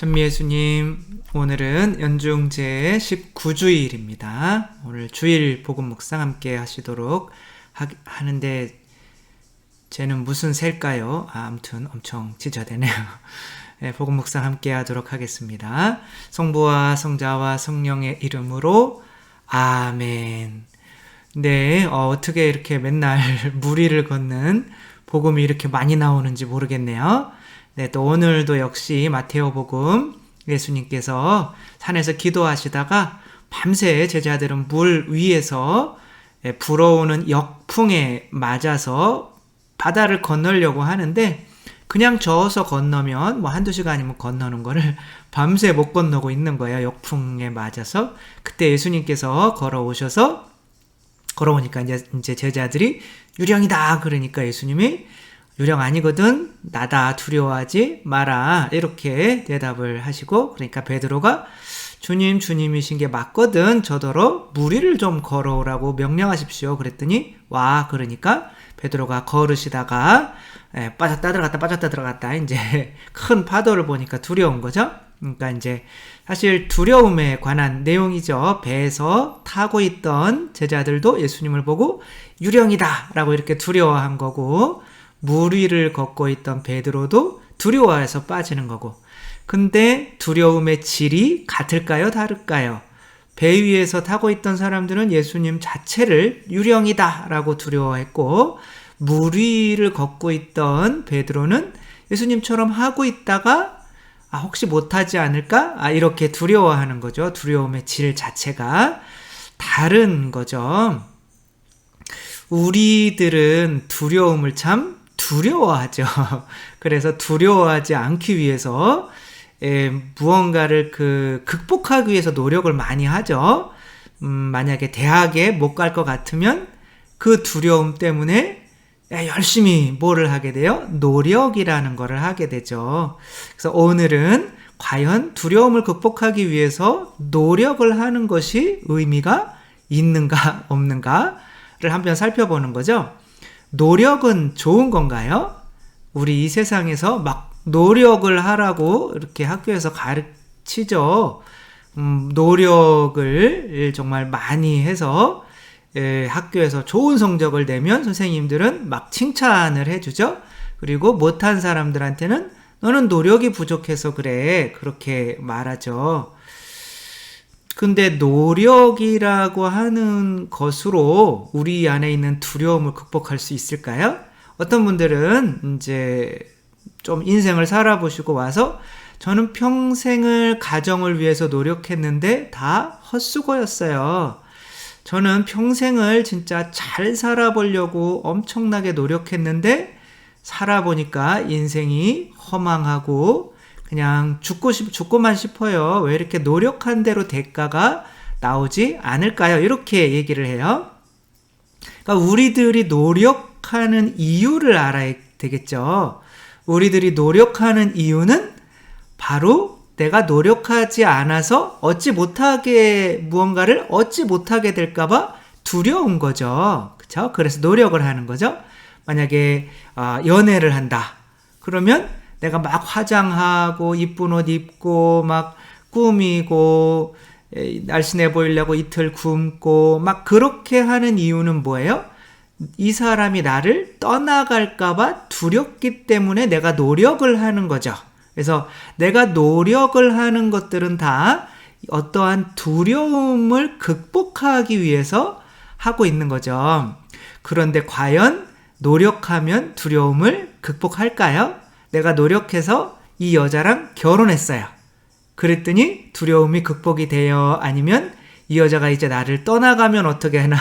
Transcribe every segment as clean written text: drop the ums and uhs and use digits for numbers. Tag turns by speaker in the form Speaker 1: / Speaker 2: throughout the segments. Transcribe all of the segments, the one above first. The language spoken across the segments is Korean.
Speaker 1: 천미예수님, 오늘은 연중제 19주일입니다. 오늘 주일 복음 묵상 함께 하시도록 하는데 쟤는 무슨 새일까요? 아무튼 엄청 지저대네요. 네, 복음 묵상 함께 하도록 하겠습니다. 성부와 성자와 성령의 이름으로 아멘. 네, 어떻게 이렇게 맨날 무리를 걷는 복음이 이렇게 많이 나오는지 모르겠네요. 네, 또 오늘도 역시 마테오복음 예수님께서 산에서 기도하시다가 밤새 제자들은 물 위에서 불어오는 역풍에 맞아서 바다를 건너려고 하는데 그냥 저어서 건너면 뭐 한두 시간이면 건너는 거를 밤새 못 건너고 있는 거예요. 역풍에 맞아서. 그때 예수님께서 걸어오니까 이제 제자들이 유령이다 그러니까 예수님이 유령 아니거든, 나다, 두려워하지 마라, 이렇게 대답을 하시고, 그러니까 베드로가 주님이신 게 맞거든, 저더러 무리를 좀 걸어오라고 명령하십시오 그랬더니 와, 그러니까 베드로가 걸으시다가 빠졌다 들어갔다 이제 큰 파도를 보니까 두려운 거죠. 그러니까 이제 사실 두려움에 관한 내용이죠. 배에서 타고 있던 제자들도 예수님을 보고 유령이다 라고 이렇게 두려워한 거고, 물 위를 걷고 있던 베드로도 두려워해서 빠지는 거고, 근데 두려움의 질이 같을까요? 다를까요? 배 위에서 타고 있던 사람들은 예수님 자체를 유령이다 라고 두려워했고, 물 위를 걷고 있던 베드로는 예수님처럼 하고 있다가 혹시 못하지 않을까? 이렇게 두려워하는 거죠. 두려움의 질 자체가 다른 거죠. 우리들은 두려움을 참 두려워하죠. 그래서 두려워하지 않기 위해서 무언가를 극복하기 위해서 노력을 많이 하죠. 만약에 대학에 못 갈 것 같으면 그 두려움 때문에 열심히 뭐를 하게 돼요? 노력이라는 거를 하게 되죠. 그래서 오늘은 과연 두려움을 극복하기 위해서 노력을 하는 것이 의미가 있는가 없는가를 한번 살펴보는 거죠. 노력은 좋은 건가요? 우리 이 세상에서 막 노력을 하라고 이렇게 학교에서 가르치죠. 노력을 정말 많이 해서 학교에서 좋은 성적을 내면 선생님들은 막 칭찬을 해주죠. 그리고 못한 사람들한테는 너는 노력이 부족해서 그래, 그렇게 말하죠. 근데 노력이라고 하는 것으로 우리 안에 있는 두려움을 극복할 수 있을까요? 어떤 분들은 이제 좀 인생을 살아보시고 와서 저는 평생을 가정을 위해서 노력했는데 다 헛수고였어요. 저는 평생을 진짜 잘 살아보려고 엄청나게 노력했는데 살아보니까 인생이 허망하고 그냥 죽고만 싶어요. 왜 이렇게 노력한 대로 대가가 나오지 않을까요? 이렇게 얘기를 해요. 그러니까 우리들이 노력하는 이유를 알아야 되겠죠. 우리들이 노력하는 이유는 바로 내가 노력하지 않아서 무언가를 얻지 못하게 될까봐 두려운 거죠. 그렇죠? 그래서 노력을 하는 거죠. 만약에 연애를 한다. 그러면 내가 막 화장하고 이쁜 옷 입고 막 꾸미고 날씬해 보이려고 이틀 굶고 막 그렇게 하는 이유는 뭐예요? 이 사람이 나를 떠나갈까봐 두렵기 때문에 내가 노력을 하는 거죠. 그래서 내가 노력을 하는 것들은 다 어떠한 두려움을 극복하기 위해서 하고 있는 거죠. 그런데 과연 노력하면 두려움을 극복할까요? 내가 노력해서 이 여자랑 결혼했어요. 그랬더니 두려움이 극복이 돼요? 아니면 이 여자가 이제 나를 떠나가면 어떻게 하나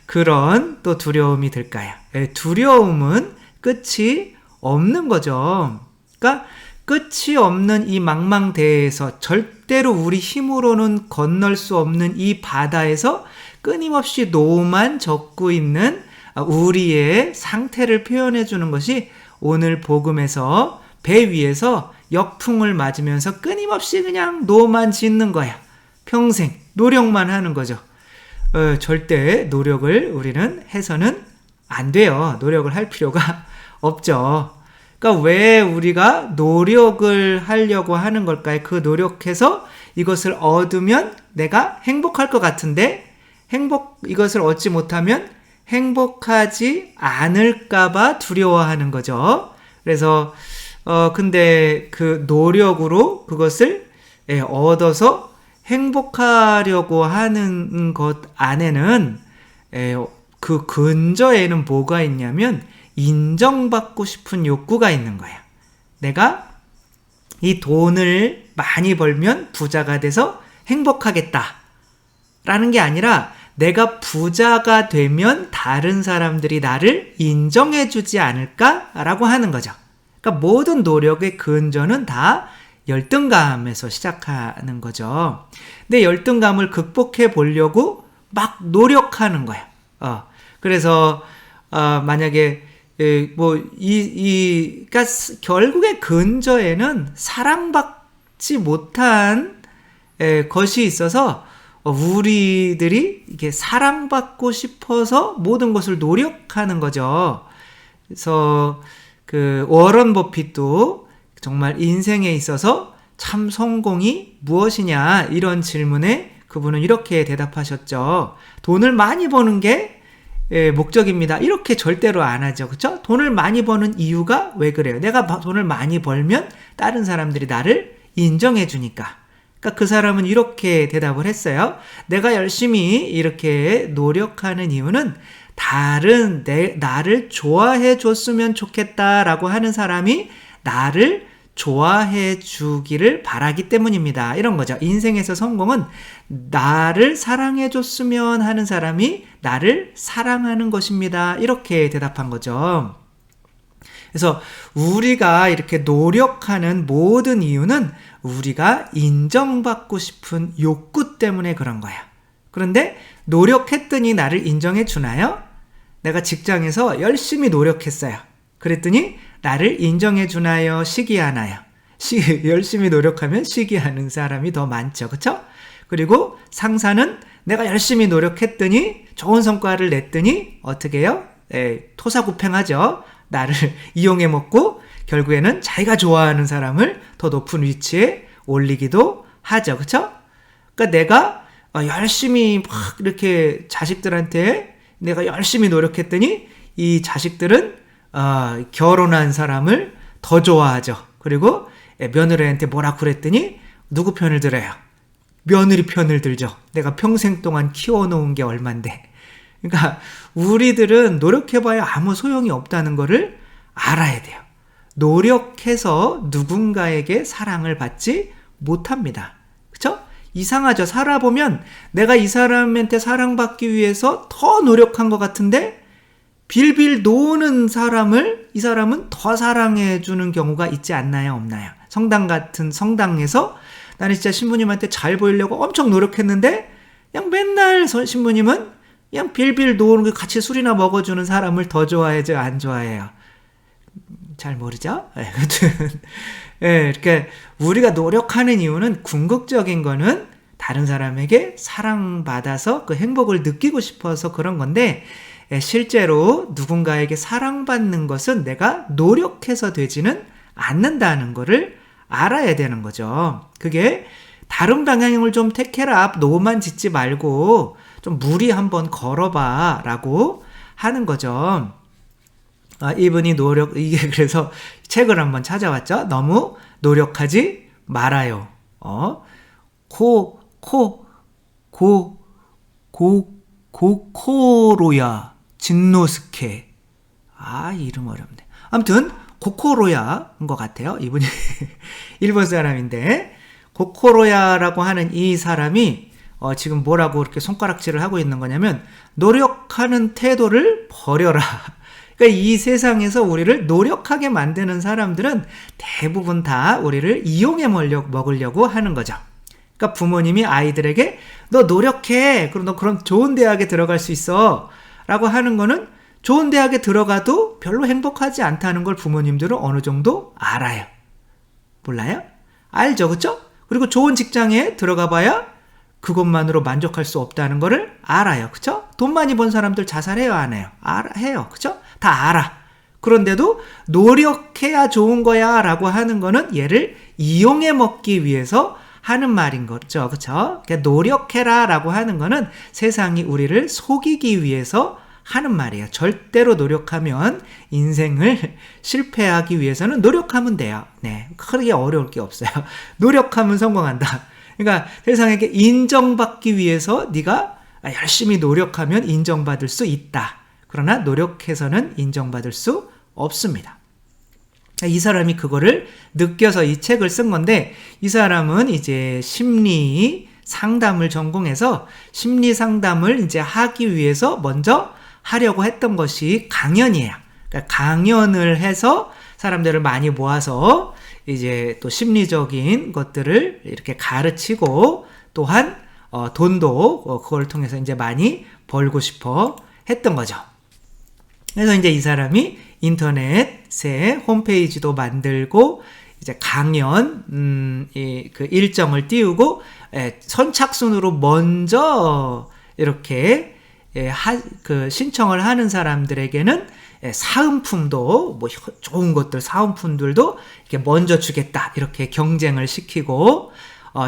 Speaker 1: 그런 또 두려움이 들까요? 두려움은 끝이 없는 거죠. 그러니까 끝이 없는 이 망망대해에서 절대로 우리 힘으로는 건널 수 없는 이 바다에서 끊임없이 노만 젓고 있는 우리의 상태를 표현해 주는 것이 오늘 복음에서 배 위에서 역풍을 맞으면서 끊임없이 그냥 노만 짓는 거야. 평생 노력만 하는 거죠. 절대 노력을 우리는 해서는 안 돼요. 노력을 할 필요가 없죠. 그러니까 왜 우리가 노력을 하려고 하는 걸까요? 그 노력해서 이것을 얻으면 내가 행복할 것 같은데 이것을 얻지 못하면 행복하지 않을까봐 두려워하는 거죠. 그래서 근데 그 노력으로 그것을 얻어서 행복하려고 하는 것 안에는 그 근저에는 뭐가 있냐면 인정받고 싶은 욕구가 있는 거야. 내가 이 돈을 많이 벌면 부자가 돼서 행복하겠다 라는 게 아니라 내가 부자가 되면 다른 사람들이 나를 인정해 주지 않을까라고 하는 거죠. 그러니까 모든 노력의 근저는 다 열등감에서 시작하는 거죠. 근데 열등감을 극복해 보려고 막 노력하는 거야. 그래서 만약에 그러니까 결국에 근저에는 사랑받지 못한 것이 있어서 우리들이 이렇게 사랑받고 싶어서 모든 것을 노력하는 거죠. 그래서 그 워런 버핏도 정말 인생에 있어서 참 성공이 무엇이냐 이런 질문에 그분은 이렇게 대답하셨죠. 돈을 많이 버는 게 목적입니다. 이렇게 절대로 안 하죠. 그렇죠? 돈을 많이 버는 이유가 왜 그래요? 내가 돈을 많이 벌면 다른 사람들이 나를 인정해 주니까. 그러니까 그 사람은 이렇게 대답을 했어요. 내가 열심히 이렇게 노력하는 이유는 나를 좋아해 줬으면 좋겠다라고 하는 사람이 나를 좋아해 주기를 바라기 때문입니다. 이런 거죠. 인생에서 성공은 나를 사랑해 줬으면 하는 사람이 나를 사랑하는 것입니다. 이렇게 대답한 거죠. 그래서 우리가 이렇게 노력하는 모든 이유는 우리가 인정받고 싶은 욕구 때문에 그런 거야. 그런데 노력했더니 나를 인정해 주나요? 내가 직장에서 열심히 노력했어요. 그랬더니 나를 인정해 주나요? 시기하나요? 열심히 노력하면 시기하는 사람이 더 많죠. 그렇죠? 그리고 상사는 내가 열심히 노력했더니 좋은 성과를 냈더니 어떻게 해요? 토사구팽하죠. 나를 이용해 먹고 결국에는 자기가 좋아하는 사람을 더 높은 위치에 올리기도 하죠. 그렇죠? 그러니까 내가 열심히 막 이렇게 자식들한테 내가 열심히 노력했더니 이 자식들은 결혼한 사람을 더 좋아하죠. 그리고 며느리한테 뭐라 그랬더니 누구 편을 들어요? 며느리 편을 들죠. 내가 평생 동안 키워놓은 게 얼만데. 그러니까 우리들은 노력해봐야 아무 소용이 없다는 거를 알아야 돼요. 노력해서 누군가에게 사랑을 받지 못합니다. 그쵸? 이상하죠. 살아보면 내가 이 사람한테 사랑받기 위해서 더 노력한 것 같은데 빌빌 노는 이 사람은 더 사랑해주는 경우가 있지 않나요? 없나요? 성당 같은 성당에서 나는 진짜 신부님한테 잘 보이려고 엄청 노력했는데 그냥 맨날 신부님은 그냥 빌빌 노는 거 같이 술이나 먹어주는 사람을 더 좋아해요? 안 좋아해요? 잘 모르죠? 이렇게 우리가 노력하는 이유는 궁극적인 거는 다른 사람에게 사랑받아서 그 행복을 느끼고 싶어서 그런 건데 실제로 누군가에게 사랑받는 것은 내가 노력해서 되지는 않는다는 거를 알아야 되는 거죠. 그게 다른 방향을 좀 택해라. 노만 짓지 말고 좀 무리 한번 걸어봐 라고 하는 거죠. 이분이 이게 그래서 책을 한번 찾아왔죠. 너무 노력하지 말아요. 고코로야 진노스케. 이름 어렵네. 아무튼 고코로야인 것 같아요. 이분이 일본 사람인데 고코로야라고 하는 이 사람이 지금 뭐라고 이렇게 손가락질을 하고 있는 거냐면 노력하는 태도를 버려라. 그러니까 이 세상에서 우리를 노력하게 만드는 사람들은 대부분 다 우리를 이용해 먹으려고 하는 거죠. 그러니까 부모님이 아이들에게 너 노력해. 그럼 너 그럼 좋은 대학에 들어갈 수 있어. 라고 하는 거는 좋은 대학에 들어가도 별로 행복하지 않다는 걸 부모님들은 어느 정도 알아요. 몰라요? 알죠. 그쵸? 그리고 좋은 직장에 들어가 봐야 그것만으로 만족할 수 없다는 거를 알아요. 그쵸? 돈 많이 번 사람들 자살해요, 안 해요? 해요. 그쵸? 다 알아. 그런데도 노력해야 좋은 거야 라고 하는 거는 얘를 이용해 먹기 위해서 하는 말인 거죠. 그쵸? 그러니까 노력해라 라고 하는 거는 세상이 우리를 속이기 위해서 하는 말이에요. 절대로 노력하면 인생을 실패하기 위해서는 노력하면 돼요. 네. 크게 어려울 게 없어요. 노력하면 성공한다. 그러니까 세상에게 인정받기 위해서 네가 열심히 노력하면 인정받을 수 있다. 그러나 노력해서는 인정받을 수 없습니다. 이 사람이 그거를 느껴서 이 책을 쓴 건데, 이 사람은 이제 심리 상담을 전공해서 심리 상담을 이제 하기 위해서 먼저 하려고 했던 것이 강연이에요. 그러니까 강연을 해서 사람들을 많이 모아서 이제 또 심리적인 것들을 이렇게 가르치고 또한 돈도 그걸 통해서 이제 많이 벌고 싶어 했던 거죠. 그래서 이제 이 사람이 인터넷에 홈페이지도 만들고 이제 강연 그 일정을 띄우고 선착순으로 먼저 이렇게 그 신청을 하는 사람들에게는 사은품도 뭐 좋은 것들 사은품들도 이렇게 먼저 주겠다 이렇게 경쟁을 시키고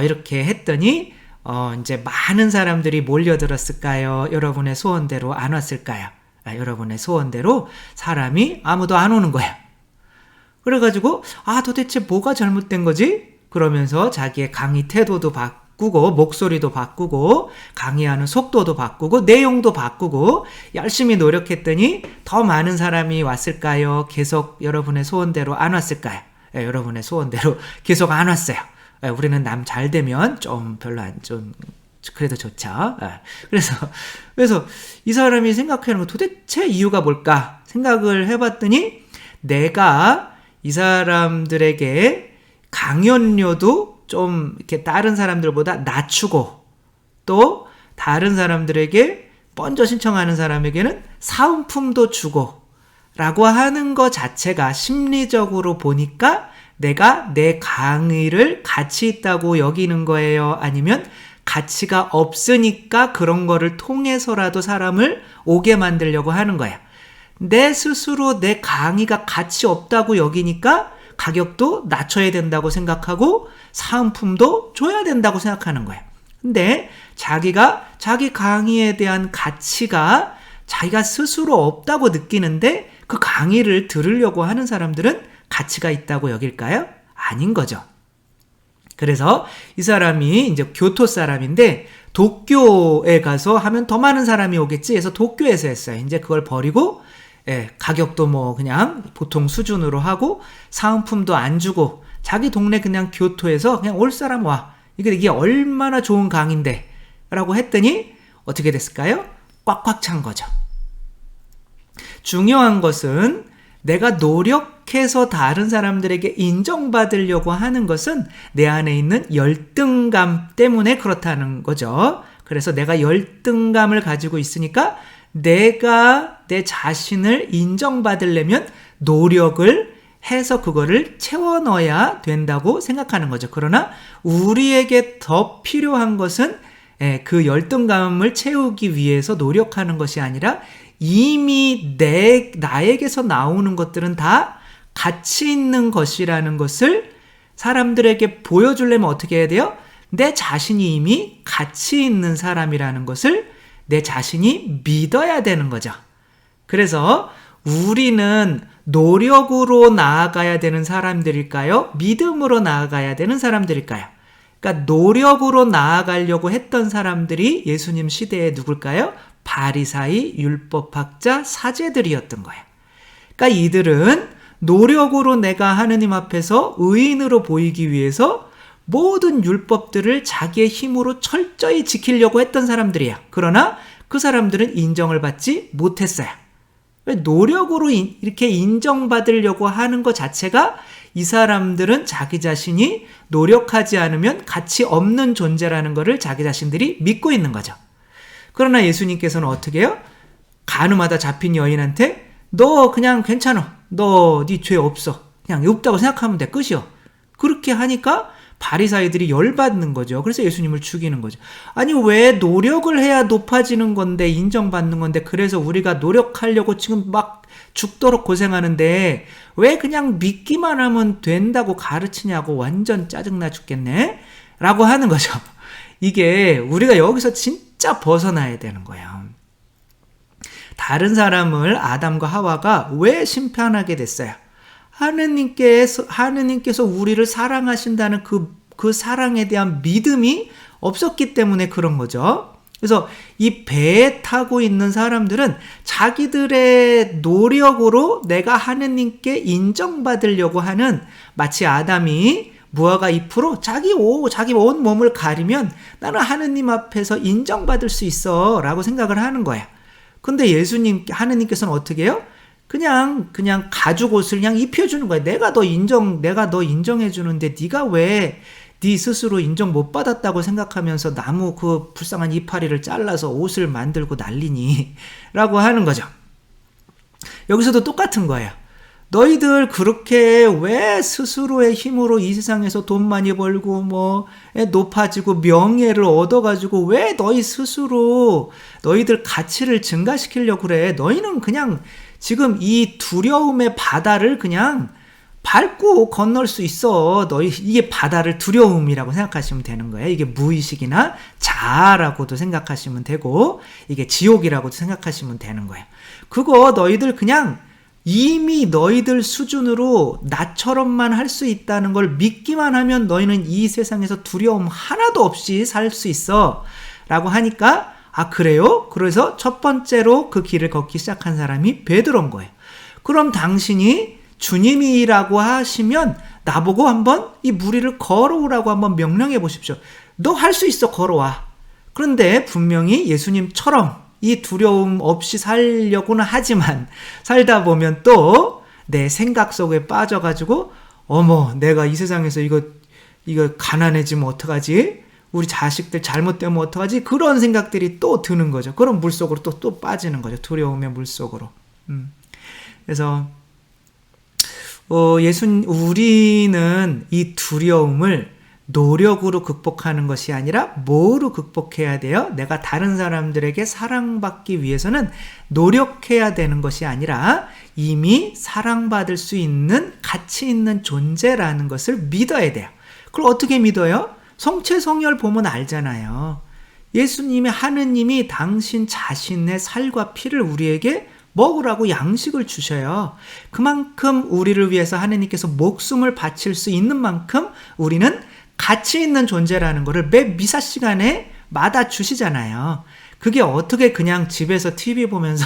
Speaker 1: 이렇게 했더니 이제 많은 사람들이 몰려들었을까요? 여러분의 소원대로 안 왔을까요? 여러분의 소원대로 사람이 아무도 안 오는 거예요. 그래가지고 도대체 뭐가 잘못된 거지? 그러면서 자기의 강의 태도도 바꾸고 목소리도 바꾸고 강의하는 속도도 바꾸고 내용도 바꾸고 열심히 노력했더니 더 많은 사람이 왔을까요? 계속 여러분의 소원대로 안 왔을까요? 여러분의 소원대로 계속 안 왔어요. 우리는 남 잘 되면 좀 별로 좀 그래도 좋죠. 그래서 이 사람이 생각하는 거 도대체 이유가 뭘까 생각을 해봤더니 내가 이 사람들에게 강연료도 좀 이렇게 다른 사람들보다 낮추고 또 다른 사람들에게 먼저 신청하는 사람에게는 사은품도 주고 라고 하는 것 자체가 심리적으로 보니까 내가 내 강의를 가치 있다고 여기는 거예요? 아니면 가치가 없으니까 그런 거를 통해서라도 사람을 오게 만들려고 하는 거야. 내 스스로 내 강의가 가치 없다고 여기니까 가격도 낮춰야 된다고 생각하고 사은품도 줘야 된다고 생각하는 거야. 근데 자기가 자기 강의에 대한 가치가 자기가 스스로 없다고 느끼는데 그 강의를 들으려고 하는 사람들은 가치가 있다고 여길까요? 아닌 거죠. 그래서 이 사람이 이제 교토 사람인데 도쿄에 가서 하면 더 많은 사람이 오겠지 해서 도쿄에서 했어요. 이제 그걸 버리고 가격도 뭐 그냥 보통 수준으로 하고 사은품도 안 주고 자기 동네 그냥 교토에서 그냥 올 사람 와. 이게 얼마나 좋은 강의인데 라고 했더니 어떻게 됐을까요? 꽉꽉 찬 거죠. 중요한 것은 내가 노력해서 다른 사람들에게 인정받으려고 하는 것은 내 안에 있는 열등감 때문에 그렇다는 거죠. 그래서 내가 열등감을 가지고 있으니까 내가 내 자신을 인정받으려면 노력을 해서 그거를 채워 넣어야 된다고 생각하는 거죠. 그러나 우리에게 더 필요한 것은 그 열등감을 채우기 위해서 노력하는 것이 아니라 이미 나에게서 나오는 것들은 다 가치 있는 것이라는 것을 사람들에게 보여주려면 어떻게 해야 돼요? 내 자신이 이미 가치 있는 사람이라는 것을 내 자신이 믿어야 되는 거죠. 그래서 우리는 노력으로 나아가야 되는 사람들일까요? 믿음으로 나아가야 되는 사람들일까요? 그러니까 노력으로 나아가려고 했던 사람들이 예수님 시대에 누굴까요? 바리사이, 율법학자, 사제들이었던 거예요. 그러니까 이들은 노력으로 내가 하느님 앞에서 의인으로 보이기 위해서 모든 율법들을 자기의 힘으로 철저히 지키려고 했던 사람들이에요. 그러나 그 사람들은 인정을 받지 못했어요. 노력으로 이렇게 인정받으려고 하는 것 자체가 이 사람들은 자기 자신이 노력하지 않으면 가치 없는 존재라는 것을 자기 자신들이 믿고 있는 거죠. 그러나 예수님께서는 어떻게 해요? 간음하다 잡힌 여인한테 너 그냥 괜찮아. 너 네 죄 없어. 그냥 없다고 생각하면 돼. 끝이요. 그렇게 하니까 바리사이들이 열받는 거죠. 그래서 예수님을 죽이는 거죠. 아니 왜 노력을 해야 높아지는 건데 인정받는 건데 그래서 우리가 노력하려고 지금 막 죽도록 고생하는데 왜 그냥 믿기만 하면 된다고 가르치냐고 완전 짜증나 죽겠네 라고 하는 거죠. 이게 우리가 여기서 진짜 벗어나야 되는 거예요. 다른 사람을 아담과 하와가 왜 심판하게 됐어요? 하느님께서 우리를 사랑하신다는 그 사랑에 대한 믿음이 없었기 때문에 그런 거죠. 그래서 이 배에 타고 있는 사람들은 자기들의 노력으로 내가 하느님께 인정받으려고 하는, 마치 아담이 무화과 잎으로 자기 온 몸을 가리면 나는 하느님 앞에서 인정받을 수 있어 라고 생각을 하는 거야. 근데 하느님께서는 어떻게 해요? 그냥 가죽 옷을 그냥 입혀주는 거야. 내가 너 인정해 주는데 네가 왜 네 스스로 인정 못 받았다고 생각하면서 나무 그 불쌍한 이파리를 잘라서 옷을 만들고 난리니? 라고 하는 거죠. 여기서도 똑같은 거예요. 너희들 그렇게 왜 스스로의 힘으로 이 세상에서 돈 많이 벌고 높아지고 명예를 얻어가지고 왜 너희 스스로 너희들 가치를 증가시키려고 그래? 너희는 그냥 지금 이 두려움의 바다를 그냥 밟고 건널 수 있어. 이게 바다를 두려움이라고 생각하시면 되는 거예요. 이게 무의식이나 자아라고도 생각하시면 되고, 이게 지옥이라고도 생각하시면 되는 거예요. 그거 너희들 그냥 이미 너희들 수준으로 나처럼만 할 수 있다는 걸 믿기만 하면 너희는 이 세상에서 두려움 하나도 없이 살 수 있어. 라고 하니까, 아, 그래요? 그래서 첫 번째로 그 길을 걷기 시작한 사람이 베드로인 거예요. 그럼 당신이 주님이라고 하시면 나보고 한번 이 무리를 걸어오라고 한번 명령해 보십시오. 너 할 수 있어, 걸어와. 그런데 분명히 예수님처럼 이 두려움 없이 살려고는 하지만 살다 보면 또 내 생각 속에 빠져가지고 어머, 내가 이 세상에서 이거 가난해지면 어떡하지? 우리 자식들 잘못되면 어떡하지? 그런 생각들이 또 드는 거죠. 그런 물속으로 또 빠지는 거죠. 두려움의 물속으로. 그래서 우리는 이 두려움을 노력으로 극복하는 것이 아니라 뭐로 극복해야 돼요? 내가 다른 사람들에게 사랑받기 위해서는 노력해야 되는 것이 아니라 이미 사랑받을 수 있는 가치 있는 존재라는 것을 믿어야 돼요. 그걸 어떻게 믿어요? 성체성열 보면 알잖아요. 하느님이 당신 자신의 살과 피를 우리에게 먹으라고 양식을 주셔요. 그만큼 우리를 위해서 하느님께서 목숨을 바칠 수 있는 만큼 우리는 가치 있는 존재라는 것을 매 미사 시간에 마다 주시잖아요. 그게 어떻게 그냥 집에서 TV 보면서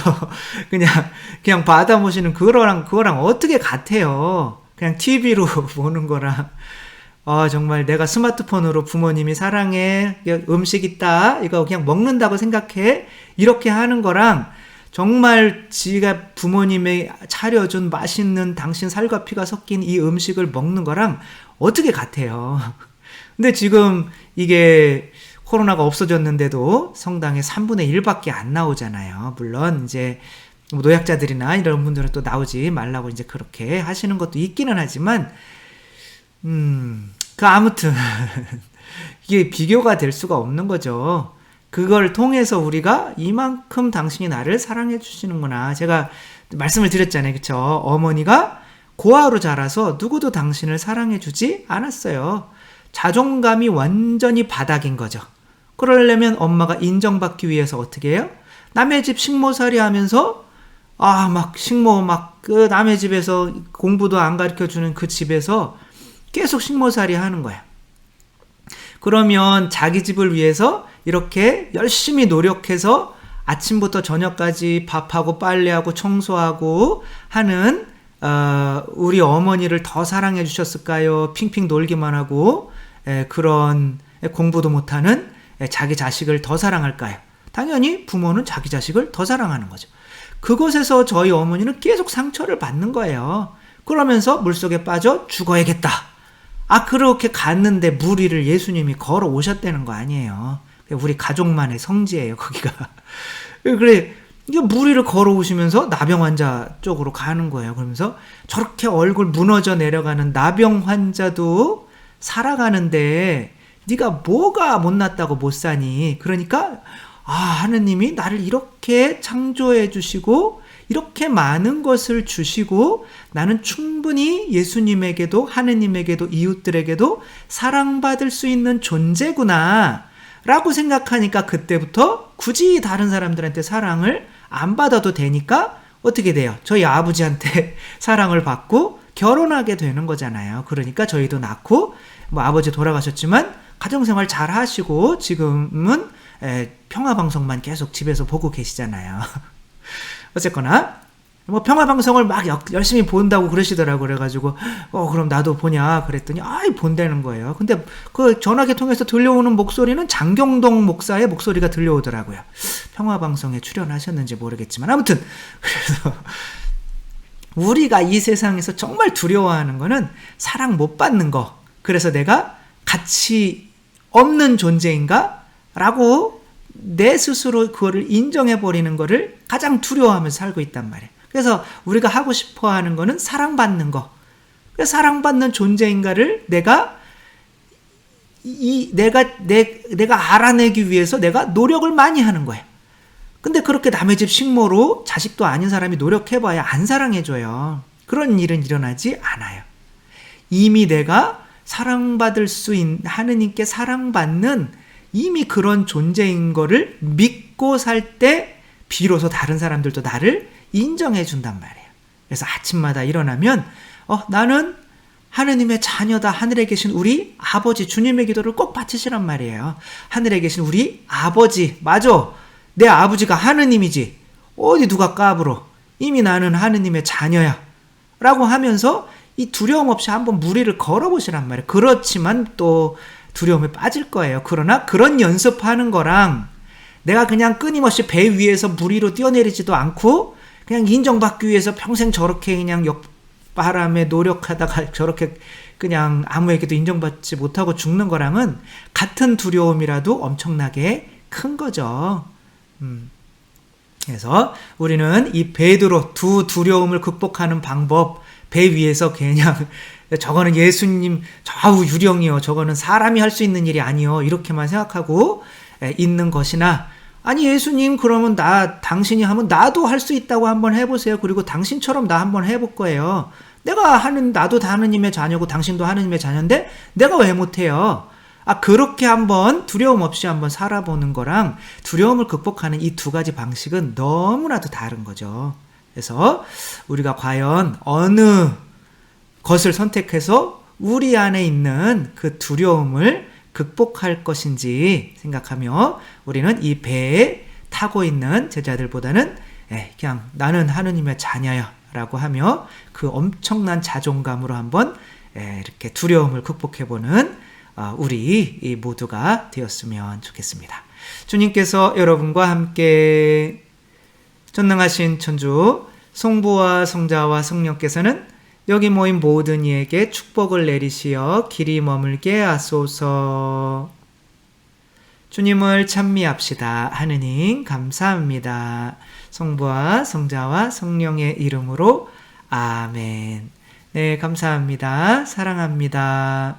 Speaker 1: 그냥 받아보시는 그거랑 어떻게 같아요. 그냥 TV로 보는 거랑. 정말 내가 스마트폰으로 부모님이 사랑해, 음식 있다, 이거 그냥 먹는다고 생각해, 이렇게 하는 거랑 정말 지가 부모님이 차려준 맛있는 당신 살과 피가 섞인 이 음식을 먹는 거랑 어떻게 같아요. 근데 지금 이게 코로나가 없어졌는데도 성당에 3분의 1밖에 안 나오잖아요. 물론 이제 노약자들이나 이런 분들은 또 나오지 말라고 이제 그렇게 하시는 것도 있기는 하지만 아무튼 이게 비교가 될 수가 없는 거죠. 그걸 통해서 우리가 이만큼 당신이 나를 사랑해 주시는구나. 제가 말씀을 드렸잖아요. 그쵸? 어머니가 고아로 자라서 누구도 당신을 사랑해 주지 않았어요. 자존감이 완전히 바닥인 거죠. 그러려면 엄마가 인정받기 위해서 어떻게 해요? 남의 집 식모살이 하면서 남의 집에서 공부도 안 가르쳐 주는 그 집에서 계속 식모살이 하는 거야. 그러면 자기 집을 위해서 이렇게 열심히 노력해서 아침부터 저녁까지 밥하고 빨래하고 청소하고 하는 우리 어머니를 더 사랑해 주셨을까요? 핑핑 놀기만 하고 그런 공부도 못하는 자기 자식을 더 사랑할까요? 당연히 부모는 자기 자식을 더 사랑하는 거죠. 그곳에서 저희 어머니는 계속 상처를 받는 거예요. 그러면서 물속에 빠져 죽어야겠다. 그렇게 갔는데 물 위를 예수님이 걸어 오셨다는 거 아니에요. 우리 가족만의 성지예요, 거기가. 그래, 물 위를 걸어 오시면서 나병 환자 쪽으로 가는 거예요. 그러면서 저렇게 얼굴 무너져 내려가는 나병 환자도 살아가는데 네가 뭐가 못났다고 못 사니? 그러니까 하느님이 나를 이렇게 창조해 주시고 이렇게 많은 것을 주시고 나는 충분히 예수님에게도 하느님에게도 이웃들에게도 사랑받을 수 있는 존재구나 라고 생각하니까 그때부터 굳이 다른 사람들한테 사랑을 안 받아도 되니까 어떻게 돼요? 저희 아버지한테 사랑을 받고 결혼하게 되는 거잖아요. 그러니까 저희도 낳고 아버지 돌아가셨지만 가정생활 잘 하시고 지금은 평화방송만 계속 집에서 보고 계시잖아요. 어쨌거나 평화방송을 막 열심히 본다고 그러시더라고. 그래가지고 그럼 나도 보냐 그랬더니 본다는 거예요. 근데 그 전화기 통해서 들려오는 목소리는 장경동 목사의 목소리가 들려오더라고요. 평화방송에 출연하셨는지 모르겠지만 아무튼 그래서 우리가 이 세상에서 정말 두려워하는 거는 사랑 못 받는 거. 그래서 내가 가치 없는 존재인가? 라고 내 스스로 그거를 인정해버리는 거를 가장 두려워하면서 살고 있단 말이에요. 그래서 우리가 하고 싶어 하는 거는 사랑받는 거. 그래서 사랑받는 존재인가를 내가 알아내기 위해서 내가 노력을 많이 하는 거예요. 근데 그렇게 남의 집 식모로 자식도 아닌 사람이 노력해봐야 안 사랑해줘요. 그런 일은 일어나지 않아요. 이미 내가 사랑받을 수 있는, 하느님께 사랑받는 이미 그런 존재인 거를 믿고 살 때 비로소 다른 사람들도 나를 인정해 준단 말이에요. 그래서 아침마다 일어나면 나는 하느님의 자녀다. 하늘에 계신 우리 아버지, 주님의 기도를 꼭 바치시란 말이에요. 하늘에 계신 우리 아버지, 맞아. 내 아버지가 하느님이지. 어디 누가 까불어. 이미 나는 하느님의 자녀야. 라고 하면서 이 두려움 없이 한번 무리를 걸어보시란 말이에요. 그렇지만 또 두려움에 빠질 거예요. 그러나 그런 연습하는 거랑 내가 그냥 끊임없이 배 위에서 무리로 뛰어내리지도 않고 그냥 인정받기 위해서 평생 저렇게 그냥 역바람에 노력하다가 저렇게 그냥 아무에게도 인정받지 못하고 죽는 거랑은 같은 두려움이라도 엄청나게 큰 거죠. 그래서 우리는 이 베드로 두 두려움을 극복하는 방법, 배 위에서 그냥 저거는 예수님 좌우 유령이요, 저거는 사람이 할 수 있는 일이 아니요, 이렇게만 생각하고 있는 것이나, 아니 예수님 그러면 당신이 하면 나도 할 수 있다고 한번 해보세요. 그리고 당신처럼 나 한번 해볼 거예요. 나도 하느님의 자녀고 당신도 하느님의 자녀인데 내가 왜 못해요? 그렇게 한번 두려움 없이 한번 살아보는 거랑 두려움을 극복하는 이 두 가지 방식은 너무나도 다른 거죠. 그래서 우리가 과연 어느 것을 선택해서 우리 안에 있는 그 두려움을 극복할 것인지 생각하며 우리는 이 배에 타고 있는 제자들보다는 그냥 나는 하느님의 자녀야 라고 하며 그 엄청난 자존감으로 한번 이렇게 두려움을 극복해보는 우리 모두가 되었으면 좋겠습니다. 주님께서 여러분과 함께 전능하신 천주 성부와 성자와 성령께서는 여기 모인 모든 이에게 축복을 내리시어 길이 머물게 하소서. 주님을 찬미합시다. 하느님 감사합니다. 성부와 성자와 성령의 이름으로 아멘. 네, 감사합니다. 사랑합니다.